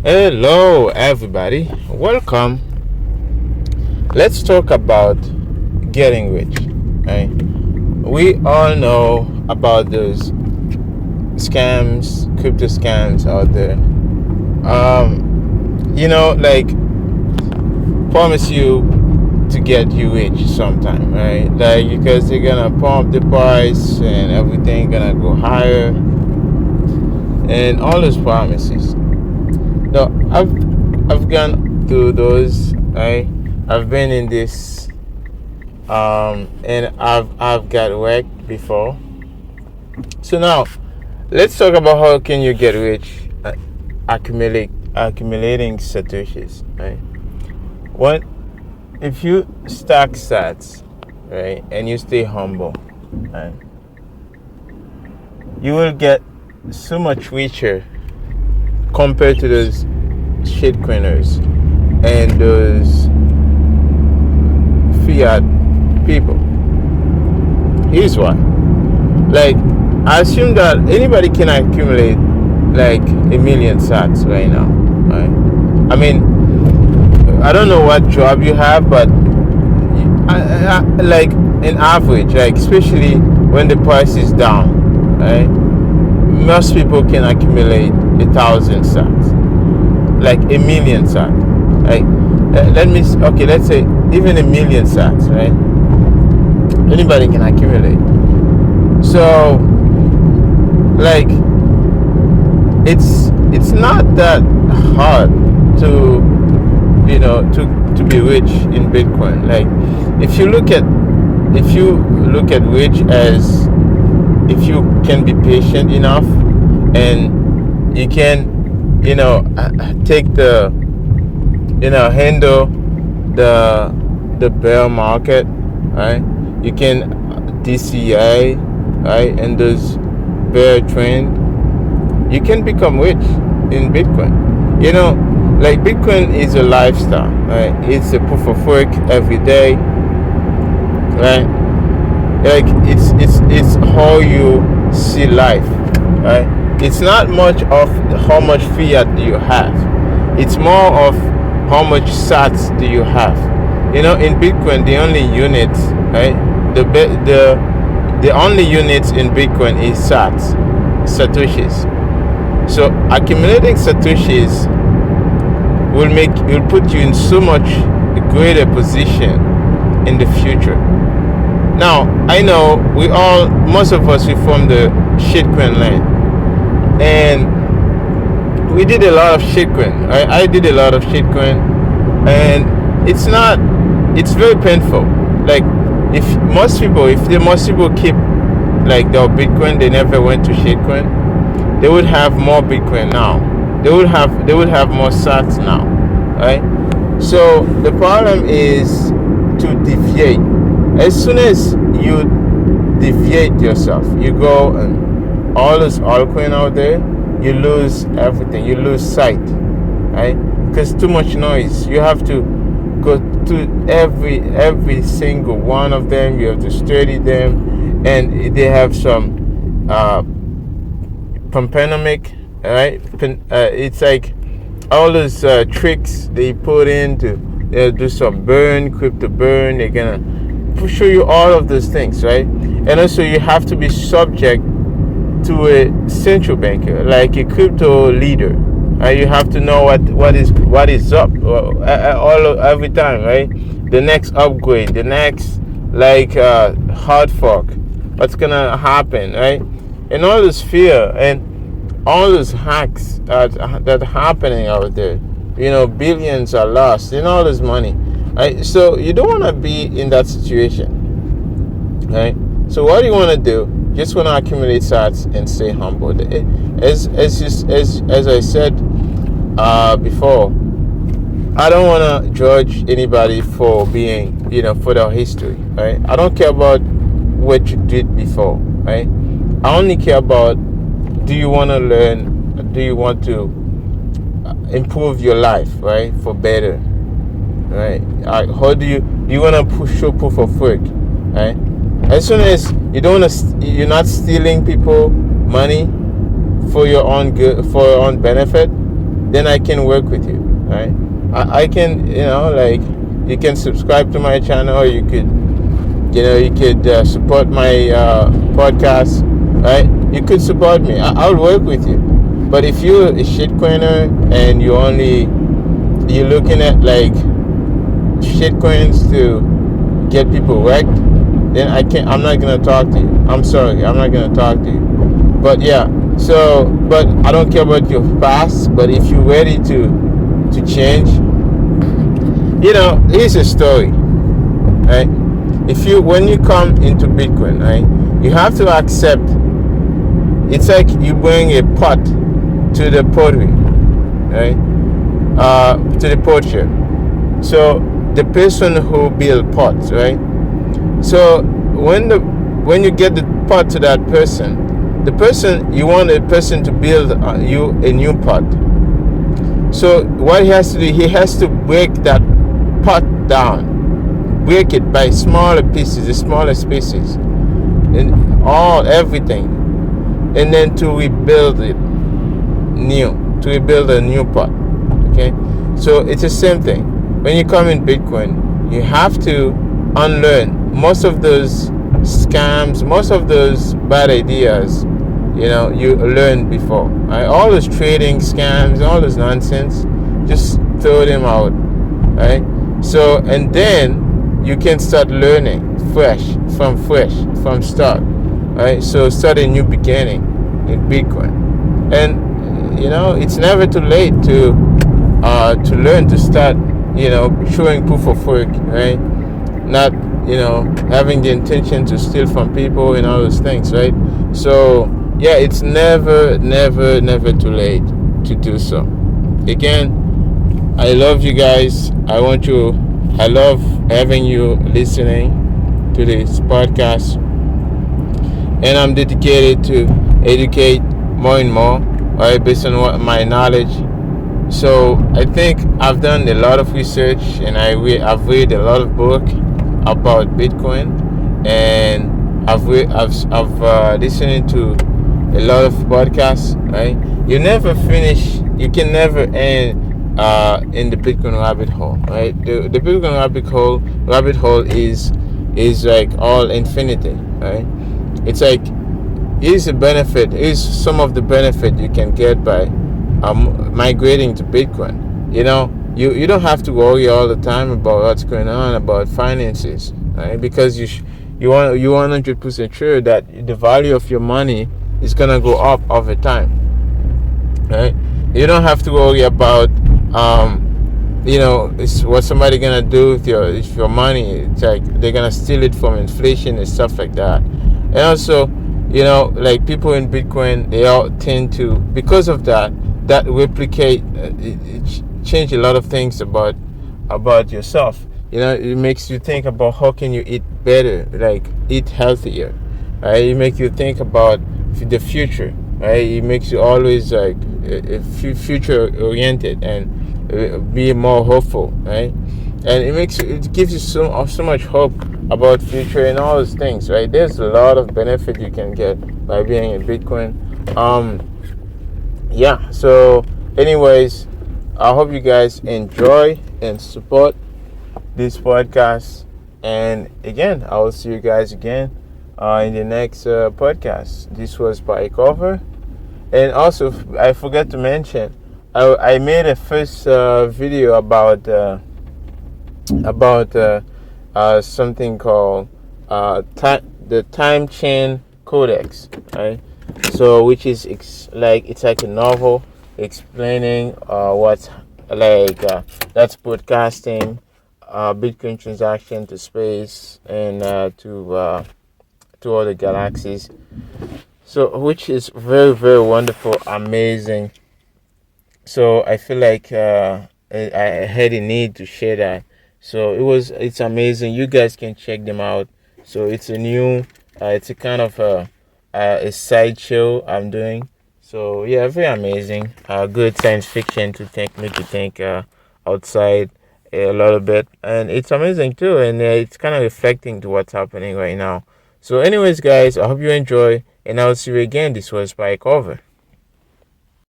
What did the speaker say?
Hello, everybody. Welcome. Let's talk about getting rich. Right? We all know about those scams, crypto scams out there. Like promise you to get you rich sometime, right? Like because they're gonna pump the price and everything gonna go higher, and all those promises. No, I've gone through those. Right? I've been in this, and I've got wrecked before. So now, let's talk about how can you get rich, accumulating satoshis. Right? One, if you stack sats, right, and you stay humble, right, you will get so much richer compared to those shitcoiners and those fiat people. Here's why. Like, I assume that anybody can accumulate like a million sats right now, right? I mean, I don't know what job you have, but like an average, like especially when the price is down, right? Most people can accumulate 1,000 sats, like a million sats. Like, let's say even a million sats, right? Anybody can accumulate. So, like, it's not that hard to to be rich in Bitcoin. Like, if you look at rich as if you can be patient enough and you can take the handle the bear market, right? You can DCA, right, and those bear trend, you can become rich in Bitcoin. Like Bitcoin is a lifestyle, right? It's a proof of work every day, right? Like it's how you see life, right? It's not much of how much fiat do you have. It's more of how much sats do you have. In Bitcoin, the only units, right? The only units in Bitcoin is sats, satoshis. So accumulating satoshis will put you in so much greater position in the future. Now, I know most of us, we from the shitcoin land, and we did a lot of shitcoin. I did a lot of shitcoin, and it's very painful. Like, if most people keep like their Bitcoin, they never went to shitcoin, they would have more Bitcoin now. They would have more sats now, right? So the problem is to deviate. As soon as you deviate yourself, you go and all this altcoin out there, you lose everything. You lose sight, right? Because too much noise. You have to go to every single one of them. You have to study them, and they have some pampanomic, right? It's like all those tricks they put in to do some crypto burn. They're gonna show you all of those things, right? And also you have to be subject to a central banker, like a crypto leader. You have to know what is up every time, right? The next upgrade, the next hard fork, what's gonna happen, right? And all this fear and all those hacks that happening out there. Billions are lost and all this money. Right? So you don't want to be in that situation, right? So what do you want to do? Just want to accumulate sats and stay humble. As I said before, I don't want to judge anybody for being, for their history, right? I don't care about what you did before, right? I only care about, do you want to learn? Do you want to improve your life, right, for better, right? How do you want to show proof of work, right? As soon as you're not stealing people money for your own good, for your own benefit, then I can work with you, right? I can, like, you can subscribe to my channel. You could support my podcast, right? You could support me. I'll work with you. But if you're a shitcoiner and you're looking at like shitcoins to get people wrecked, then I'm not gonna talk to you. I'm sorry, I'm not gonna talk to you. But yeah, but I don't care about your past. But if you're ready to change, here's a story, right? When you come into Bitcoin, right, you have to accept. It's like you bring a pot to the pottery, right? To the potter. So the person who build pots, right? So when you get the pot to that person, you want a person to build you a new pot. So what he has to do, he has to break that pot down, break it by smaller pieces, the smallest pieces, and everything, and then to rebuild a new pot. Okay, so it's the same thing. When you come in Bitcoin, you have to unlearn most of those scams, most of those bad ideas, you learned before. Right? All those trading scams, all this nonsense, just throw them out. Right? So, and then you can start learning from start. Right? So start a new beginning in Bitcoin. And it's never too late to learn, to start, showing proof of work, right? Not, having the intention to steal from people and all those things, right? So, yeah, it's never too late to do so. Again, I love you guys. I love having you listening to this podcast. And I'm dedicated to educate more and more, right, based on my knowledge. So I think I've done a lot of research, and I've read a lot of books about Bitcoin, and I've listened to a lot of podcasts. Right, you can never end in the Bitcoin rabbit hole. Right, the Bitcoin rabbit hole is like all infinity. Right, it's like, here's some of the benefit you can get by migrating to Bitcoin. You don't have to worry all the time about what's going on about finances, right? Because you 100% sure that the value of your money is gonna go up over time, right? You don't have to worry about it's what somebody gonna do with your money. It's like they're gonna steal it from inflation and stuff like that. And also, like people in Bitcoin, they all tend to, because of that replicate, it change a lot of things about yourself. It makes you think about how can you eat better, like eat healthier, right? It makes you think about the future, right? It makes you always like future oriented and be more hopeful, right? And it gives you so much hope about future and all those things, right? There's a lot of benefit you can get by being in Bitcoin. Yeah, so anyways, I hope you guys enjoy and support this podcast, and again, I will see you guys again in the next podcast. This was by Cover. And also, I forgot to mention, I made a first video about something called the Time Chain Codex, right? So, which is it's like a novel explaining what's that's broadcasting Bitcoin transaction to space and to other galaxies. So, which is very, very wonderful, amazing. So I feel like I had a need to share that. So it's amazing. You guys can check them out. So it's it's a kind of a sideshow I'm doing. So yeah, very amazing. Good science fiction to make you think outside a little bit, and it's amazing too. And it's kind of reflecting to what's happening right now. So anyways, guys, I hope you enjoy, and I'll see you again. This was Spike Over.